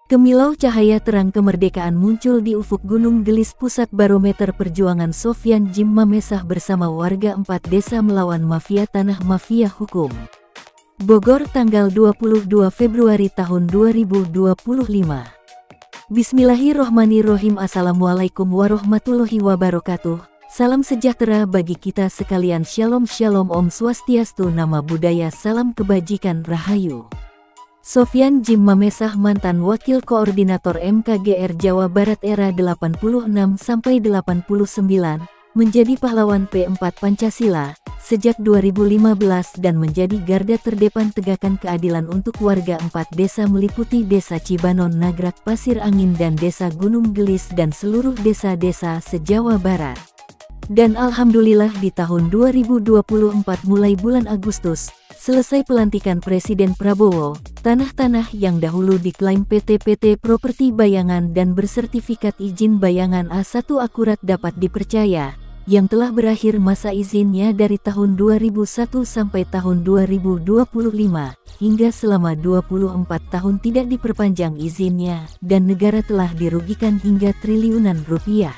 Kemilau cahaya terang kemerdekaan muncul di ufuk Gunung Gelis, pusat barometer perjuangan Sofyan Djim Mamesah bersama warga 4 desa melawan mafia tanah, mafia hukum. Bogor, tanggal 22 Februari tahun 2025. Bismillahirrohmanirrohim. Assalamualaikum warahmatullahi wabarakatuh. Salam sejahtera bagi kita sekalian. Shalom shalom, Om Swastiastu, Nama Budaya, salam kebajikan, Rahayu. Sofyan Djim Mamesah, mantan Wakil Koordinator MKGR Jawa Barat era 86-89, menjadi pahlawan P4 Pancasila sejak 2015 dan menjadi garda terdepan tegakkan keadilan untuk warga 4 desa meliputi Desa Cibanon, Nagrak, Pasir Angin dan Desa Gunung Gelis dan seluruh desa-desa se-Jawa Barat. Dan alhamdulillah di tahun 2024 mulai bulan Agustus, selesai pelantikan Presiden Prabowo, tanah-tanah yang dahulu diklaim PT Properti Bayangan dan bersertifikat izin Bayangan A1 akurat dapat dipercaya, yang telah berakhir masa izinnya dari tahun 2001 sampai tahun 2025, hingga selama 24 tahun tidak diperpanjang izinnya, dan negara telah dirugikan hingga triliunan rupiah.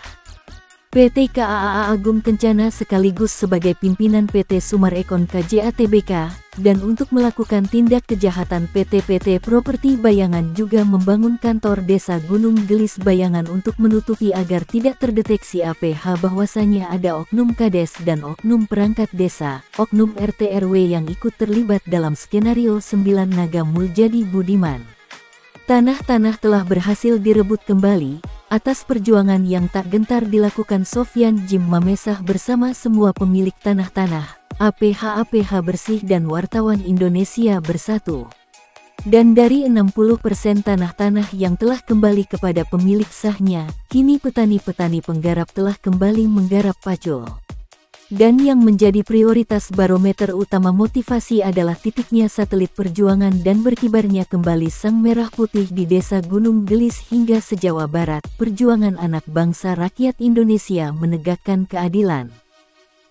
PT KAA Agung Kencana sekaligus sebagai pimpinan PT Sumarekon KJA Tbk, dan untuk melakukan tindak kejahatan PT Properti Bayangan juga membangun kantor Desa Gunung Gelis Bayangan untuk menutupi agar tidak terdeteksi APH bahwasanya ada oknum kades dan oknum perangkat desa, oknum RT RW yang ikut terlibat dalam skenario 9 Naga Muljadi Budiman. Tanah-tanah telah berhasil direbut kembali atas perjuangan yang tak gentar dilakukan Sofyan Djim Mamesah bersama semua pemilik tanah-tanah, APH bersih dan wartawan Indonesia bersatu. Dan dari 60% tanah-tanah yang telah kembali kepada pemilik sahnya, kini petani-petani penggarap telah kembali menggarap pacul. Dan yang menjadi prioritas barometer utama motivasi adalah titiknya satelit perjuangan dan berkibarnya kembali sang merah putih di Desa Gunung Gelis hingga se-Jawa Barat. Perjuangan anak bangsa rakyat Indonesia menegakkan keadilan.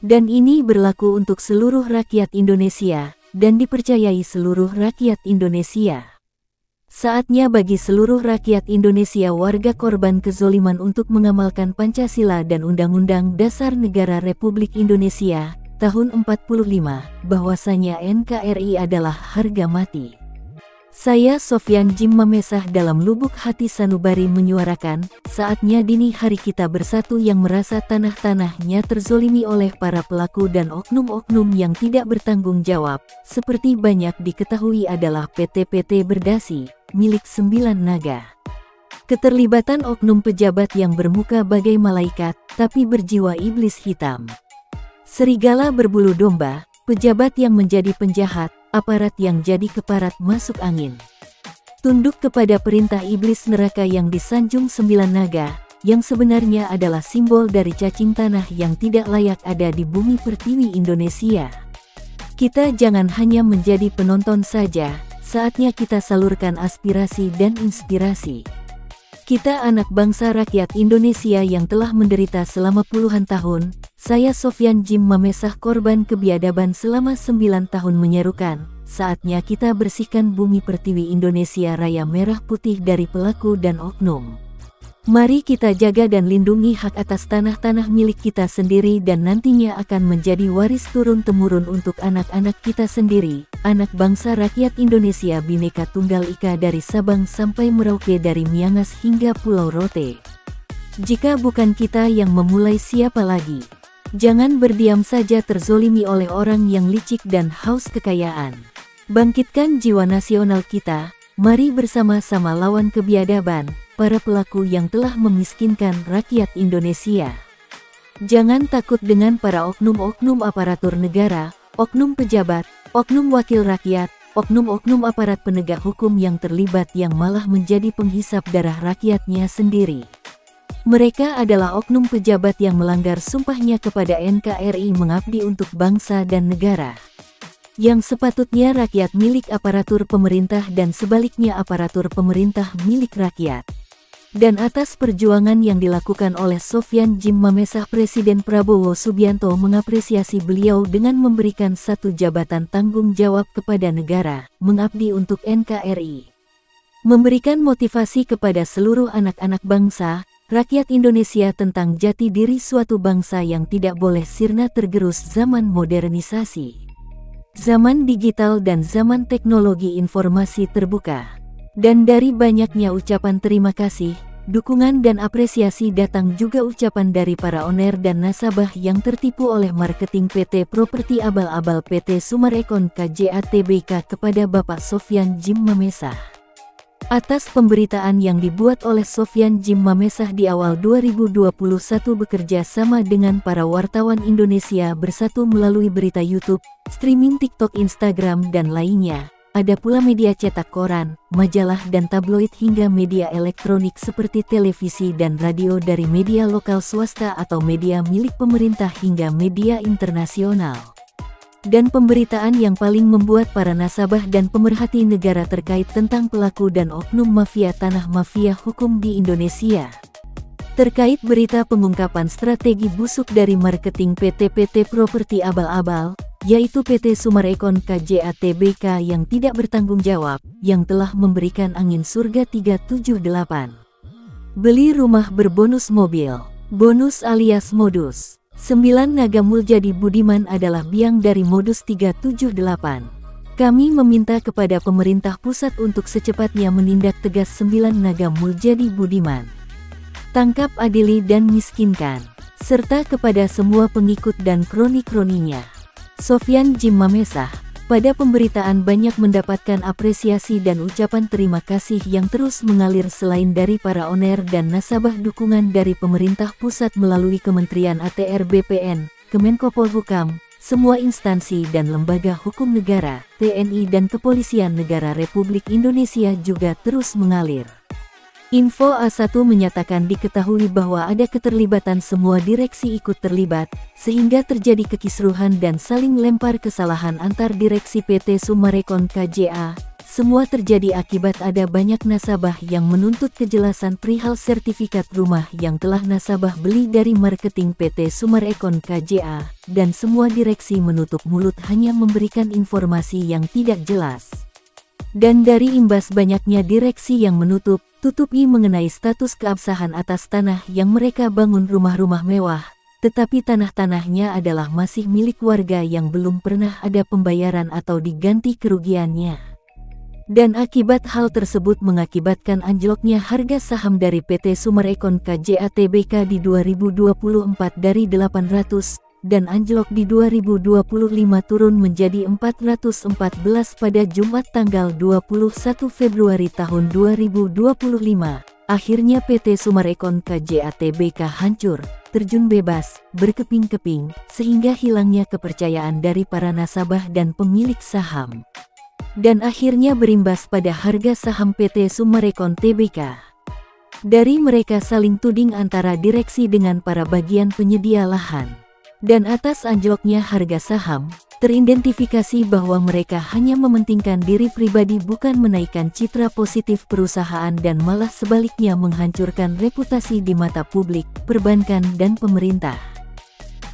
Dan ini berlaku untuk seluruh rakyat Indonesia, dan dipercayai seluruh rakyat Indonesia. Saatnya bagi seluruh rakyat Indonesia warga korban kezoliman untuk mengamalkan Pancasila dan Undang-Undang Dasar Negara Republik Indonesia tahun 45, bahwasanya NKRI adalah harga mati. Saya Sofyan Djim Mamesah dalam lubuk hati sanubari menyuarakan, saatnya dini hari kita bersatu yang merasa tanah-tanahnya terzolimi oleh para pelaku dan oknum-oknum yang tidak bertanggung jawab, seperti banyak diketahui adalah PT Berdasi, milik 9 Naga. Keterlibatan oknum pejabat yang bermuka bagai malaikat, tapi berjiwa iblis hitam. Serigala berbulu domba, pejabat yang menjadi penjahat, aparat yang jadi keparat masuk angin. Tunduk kepada perintah iblis neraka yang disanjung 9 naga, yang sebenarnya adalah simbol dari cacing tanah yang tidak layak ada di bumi pertiwi Indonesia. Kita jangan hanya menjadi penonton saja, saatnya kita salurkan aspirasi dan inspirasi. Kita anak bangsa rakyat Indonesia yang telah menderita selama puluhan tahun. Saya Sofyan Djim Mamesah, korban kebiadaban selama 9 tahun menyerukan, saatnya kita bersihkan bumi pertiwi Indonesia Raya merah putih dari pelaku dan oknum. Mari kita jaga dan lindungi hak atas tanah-tanah milik kita sendiri dan nantinya akan menjadi waris turun-temurun untuk anak-anak kita sendiri, anak bangsa rakyat Indonesia Bhinneka Tunggal Ika dari Sabang sampai Merauke, dari Miangas hingga Pulau Rote. Jika bukan kita yang memulai, siapa lagi? Jangan berdiam saja terzolimi oleh orang yang licik dan haus kekayaan. Bangkitkan jiwa nasional kita, mari bersama-sama lawan kebiadaban, para pelaku yang telah memiskinkan rakyat Indonesia. Jangan takut dengan para oknum-oknum aparatur negara, oknum pejabat, oknum wakil rakyat, oknum-oknum aparat penegak hukum yang terlibat yang malah menjadi penghisap darah rakyatnya sendiri. Mereka adalah oknum pejabat yang melanggar sumpahnya kepada NKRI mengabdi untuk bangsa dan negara. Yang sepatutnya rakyat milik aparatur pemerintah dan sebaliknya aparatur pemerintah milik rakyat. Dan atas perjuangan yang dilakukan oleh Sofyan Djim Mamesah, Presiden Prabowo Subianto mengapresiasi beliau dengan memberikan satu jabatan tanggung jawab kepada negara, mengabdi untuk NKRI. memberikan motivasi kepada seluruh anak-anak bangsa, rakyat Indonesia tentang jati diri suatu bangsa yang tidak boleh sirna tergerus zaman modernisasi, zaman digital dan zaman teknologi informasi terbuka. Dan dari banyaknya ucapan terima kasih, dukungan dan apresiasi datang juga ucapan dari para owner dan nasabah yang tertipu oleh marketing PT Properti Abal-Abal PT Sumarekon KJA Tbk kepada Bapak Sofyan Djim Mamesah. Atas pemberitaan yang dibuat oleh Sofyan Djim Mamesah di awal 2021 bekerja sama dengan para wartawan Indonesia Bersatu melalui berita YouTube, streaming TikTok, Instagram dan lainnya. Ada pula media cetak koran, majalah dan tabloid hingga media elektronik seperti televisi dan radio dari media lokal swasta atau media milik pemerintah hingga media internasional. Dan pemberitaan yang paling membuat para nasabah dan pemerhati negara terkait tentang pelaku dan oknum mafia tanah mafia hukum di Indonesia. Terkait berita pengungkapan strategi busuk dari marketing PT Properti Abal-Abal, yaitu PT Sumarekon KJA Tbk yang tidak bertanggung jawab, yang telah memberikan angin surga 378. Beli rumah berbonus mobil, bonus alias modus. 9 Naga Muljadi Budiman adalah biang dari modus 378. Kami meminta kepada pemerintah pusat untuk secepatnya menindak tegas 9 Naga Muljadi Budiman. Tangkap, adili dan miskinkan, serta kepada semua pengikut dan kroni-kroninya. Sofyan Djim Mamesah, pada pemberitaan banyak mendapatkan apresiasi dan ucapan terima kasih yang terus mengalir selain dari para owner dan nasabah, dukungan dari pemerintah pusat melalui Kementerian ATR BPN, Kemenko Polhukam, semua instansi dan lembaga hukum negara, TNI dan Kepolisian Negara Republik Indonesia juga terus mengalir. Info A1 menyatakan diketahui bahwa ada keterlibatan semua direksi ikut terlibat, sehingga terjadi kekisruhan dan saling lempar kesalahan antar direksi PT Sumarekon KJA. Semua terjadi akibat ada banyak nasabah yang menuntut kejelasan perihal sertifikat rumah yang telah nasabah beli dari marketing PT Sumarekon KJA, dan semua direksi menutup mulut hanya memberikan informasi yang tidak jelas. Dan dari imbas banyaknya direksi yang tutupi mengenai status keabsahan atas tanah yang mereka bangun rumah-rumah mewah, tetapi tanah-tanahnya adalah masih milik warga yang belum pernah ada pembayaran atau diganti kerugiannya. Dan akibat hal tersebut mengakibatkan anjloknya harga saham dari PT Sumarekon KJA Tbk di 2024 dari 800, dan anjlok di 2025 turun menjadi 414 pada Jumat tanggal 21 Februari tahun 2025. Akhirnya PT Sumarekon KJA Tbk hancur, terjun bebas, berkeping-keping, sehingga hilangnya kepercayaan dari para nasabah dan pemilik saham. Dan akhirnya berimbas pada harga saham PT Sumarekon Tbk. Dari mereka saling tuding antara direksi dengan para bagian penyedia lahan. Dan atas anjloknya harga saham, teridentifikasi bahwa mereka hanya mementingkan diri pribadi, bukan menaikkan citra positif perusahaan dan malah sebaliknya menghancurkan reputasi di mata publik, perbankan dan pemerintah.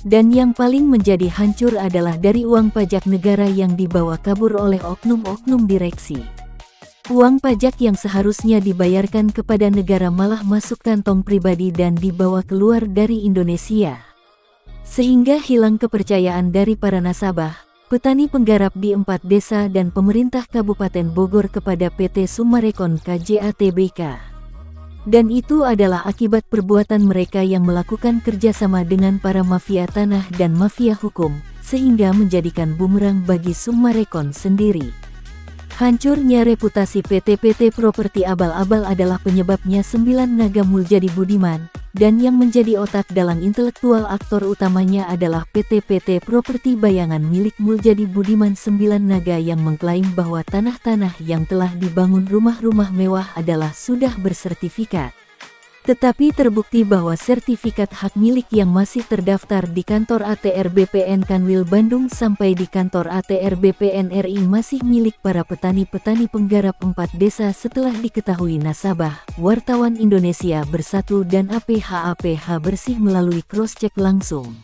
Dan yang paling menjadi hancur adalah dari uang pajak negara yang dibawa kabur oleh oknum-oknum direksi. Uang pajak yang seharusnya dibayarkan kepada negara malah masuk kantong pribadi dan dibawa keluar dari Indonesia. Sehingga hilang kepercayaan dari para nasabah, petani penggarap di 4 desa dan pemerintah Kabupaten Bogor kepada PT Sumarekon KJA Tbk. Dan itu adalah akibat perbuatan mereka yang melakukan kerjasama dengan para mafia tanah dan mafia hukum, sehingga menjadikan bumerang bagi Sumarekon sendiri. Hancurnya reputasi PT Properti Abal-Abal adalah penyebabnya 9 Naga Muljadi Budiman, dan yang menjadi otak dalang intelektual aktor utamanya adalah PT Properti Bayangan milik Muljadi Budiman 9 Naga yang mengklaim bahwa tanah-tanah yang telah dibangun rumah-rumah mewah adalah sudah bersertifikat. Tetapi terbukti bahwa sertifikat hak milik yang masih terdaftar di kantor ATR BPN Kanwil Bandung sampai di kantor ATR BPN RI masih milik para petani-petani penggarap 4 desa setelah diketahui nasabah, wartawan Indonesia Bersatu dan APH bersih melalui cross-check langsung.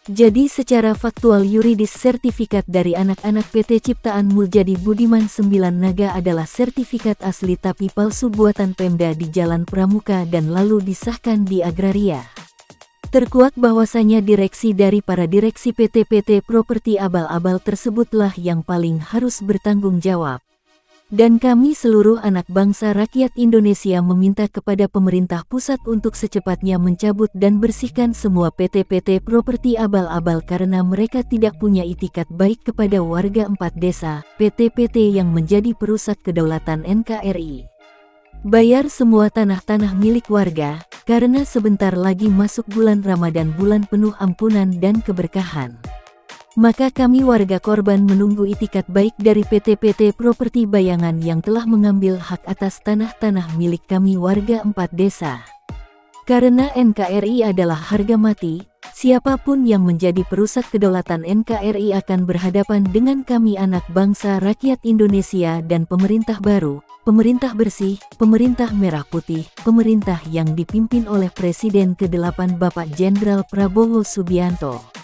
Jadi secara faktual yuridis sertifikat dari anak-anak PT Ciptaan Muljadi Budiman 9 Naga adalah sertifikat asli tapi palsu buatan Pemda di Jalan Pramuka dan lalu disahkan di Agraria. Terkuak bahwasanya direksi dari para direksi PT Properti abal-abal tersebutlah yang paling harus bertanggung jawab. Dan kami seluruh anak bangsa rakyat Indonesia meminta kepada pemerintah pusat untuk secepatnya mencabut dan bersihkan semua PT Properti abal-abal karena mereka tidak punya itikat baik kepada warga 4 desa, PT yang menjadi perusak kedaulatan NKRI. Bayar semua tanah-tanah milik warga, karena sebentar lagi masuk bulan Ramadan, bulan penuh ampunan dan keberkahan. Maka kami warga korban menunggu itikat baik dari PT Properti Bayangan yang telah mengambil hak atas tanah-tanah milik kami warga 4 desa. Karena NKRI adalah harga mati, siapapun yang menjadi perusak kedaulatan NKRI akan berhadapan dengan kami anak bangsa rakyat Indonesia dan pemerintah baru, pemerintah bersih, pemerintah merah putih, pemerintah yang dipimpin oleh Presiden ke-8 Bapak Jenderal Prabowo Subianto.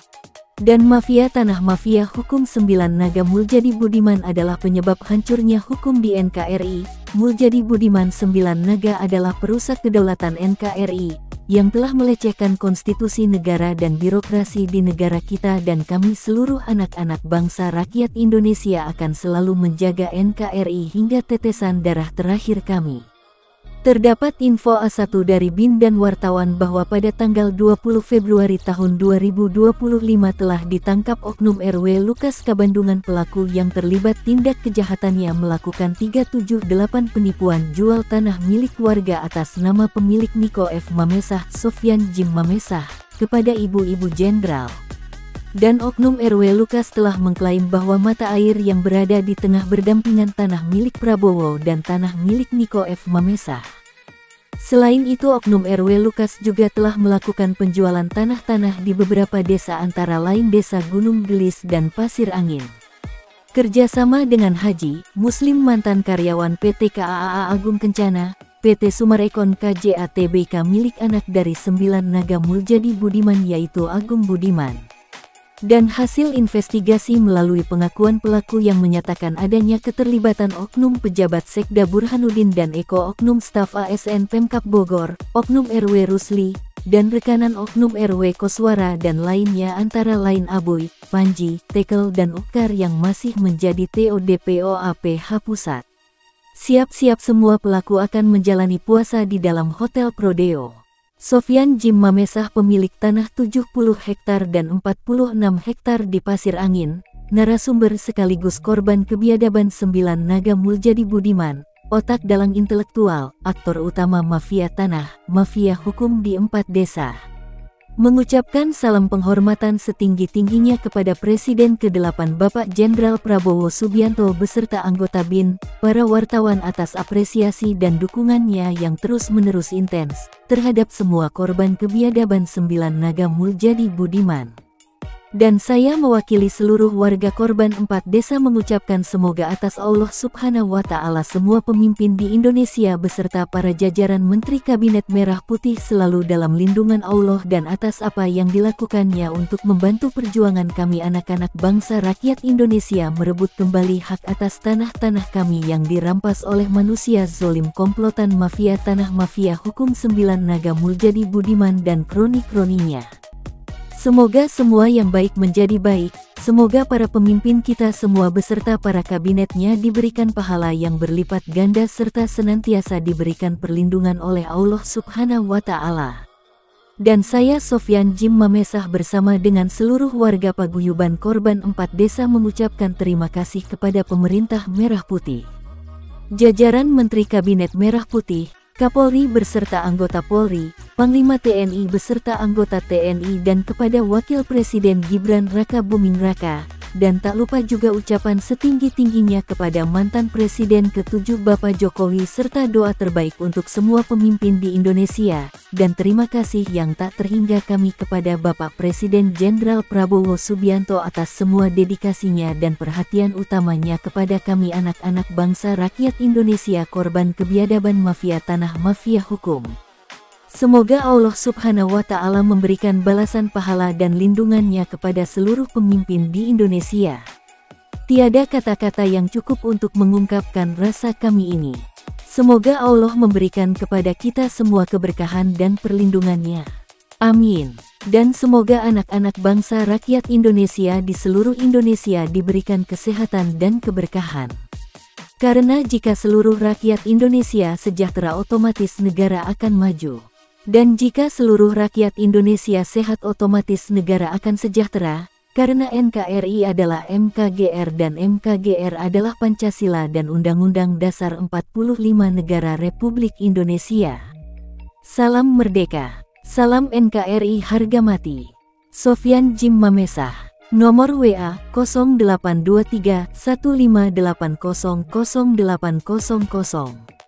Dan mafia tanah mafia hukum 9 Naga Muljadi Budiman adalah penyebab hancurnya hukum di NKRI. Muljadi Budiman 9 Naga adalah perusak kedaulatan NKRI yang telah melecehkan konstitusi negara dan birokrasi di negara kita, dan kami seluruh anak-anak bangsa rakyat Indonesia akan selalu menjaga NKRI hingga tetesan darah terakhir kami. Terdapat info A1 dari BIN dan wartawan bahwa pada tanggal 20 Februari tahun 2025 telah ditangkap oknum RW Lukas Kabandungan pelaku yang terlibat tindak kejahatannya melakukan 378 penipuan jual tanah milik warga atas nama pemilik Niko F. Mamesah, Sofyan Jim Mamesah, kepada ibu-ibu jenderal. Dan oknum RW Lukas telah mengklaim bahwa mata air yang berada di tengah berdampingan tanah milik Prabowo dan tanah milik Niko F. Mamesah. Selain itu, oknum RW Lukas juga telah melakukan penjualan tanah-tanah di beberapa desa antara lain Desa Gunung Gelis dan Pasir Angin. Kerjasama dengan Haji Muslim mantan karyawan PT KAA Agung Kencana, PT Sumarekon KJATBK milik anak dari 9 Naga Muljadi Budiman yaitu Agung Budiman. Dan hasil investigasi melalui pengakuan pelaku yang menyatakan adanya keterlibatan oknum pejabat Sekda Burhanuddin dan Eko, oknum staf ASN Pemkab Bogor, oknum RW Rusli, dan rekanan oknum RW Koswara dan lainnya antara lain Aboy, Panji, Tekel dan Ukar yang masih menjadi TODPOAPH Pusat. Siap-siap semua pelaku akan menjalani puasa di dalam Hotel Prodeo. Sofyan Jim Mamesah pemilik tanah 70 hektar dan 46 hektar di Pasir Angin, narasumber sekaligus korban kebiadaban 9 Naga Muljadi Budiman, otak dalang intelektual, aktor utama mafia tanah, mafia hukum di 4 desa. Mengucapkan salam penghormatan setinggi-tingginya kepada Presiden ke-8 Bapak Jenderal Prabowo Subianto beserta anggota BIN, para wartawan atas apresiasi dan dukungannya yang terus-menerus intens terhadap semua korban kebiadaban 9 Naga Muljadi Budiman. Dan saya mewakili seluruh warga korban 4 desa mengucapkan semoga atas Allah Subhanahu wa Ta'ala semua pemimpin di Indonesia beserta para jajaran Menteri Kabinet Merah Putih selalu dalam lindungan Allah dan atas apa yang dilakukannya untuk membantu perjuangan kami anak-anak bangsa rakyat Indonesia merebut kembali hak atas tanah-tanah kami yang dirampas oleh manusia zolim komplotan mafia tanah mafia hukum 9 Naga Muljadi Budiman dan kroni-kroninya. Semoga semua yang baik menjadi baik, semoga para pemimpin kita semua beserta para kabinetnya diberikan pahala yang berlipat ganda serta senantiasa diberikan perlindungan oleh Allah Subhanahu wa Ta'ala. Dan saya Sofyan Jim Mamesah bersama dengan seluruh warga paguyuban korban 4 desa mengucapkan terima kasih kepada pemerintah Merah Putih, jajaran Menteri Kabinet Merah Putih, Kapolri beserta anggota Polri, Panglima TNI beserta anggota TNI dan kepada Wakil Presiden Gibran Raka Buming Raka, dan tak lupa juga ucapan setinggi-tingginya kepada mantan Presiden ke-7 Bapak Jokowi serta doa terbaik untuk semua pemimpin di Indonesia, dan terima kasih yang tak terhingga kami kepada Bapak Presiden Jenderal Prabowo Subianto atas semua dedikasinya dan perhatian utamanya kepada kami anak-anak bangsa rakyat Indonesia korban kebiadaban mafia tanah mafia hukum. Semoga Allah Subhanahu wa Ta'ala memberikan balasan pahala dan lindungannya kepada seluruh pemimpin di Indonesia. Tiada kata-kata yang cukup untuk mengungkapkan rasa kami ini. Semoga Allah memberikan kepada kita semua keberkahan dan perlindungannya. Amin. Dan semoga anak-anak bangsa rakyat Indonesia di seluruh Indonesia diberikan kesehatan dan keberkahan. Karena jika seluruh rakyat Indonesia sejahtera, otomatis negara akan maju. Dan jika seluruh rakyat Indonesia sehat, otomatis negara akan sejahtera, karena NKRI adalah MKGR dan MKGR adalah Pancasila dan Undang-Undang Dasar 45 Negara Republik Indonesia. Salam merdeka, salam NKRI harga mati. Sofyan Jim Mamesah, nomor WA 0823 1580 0800.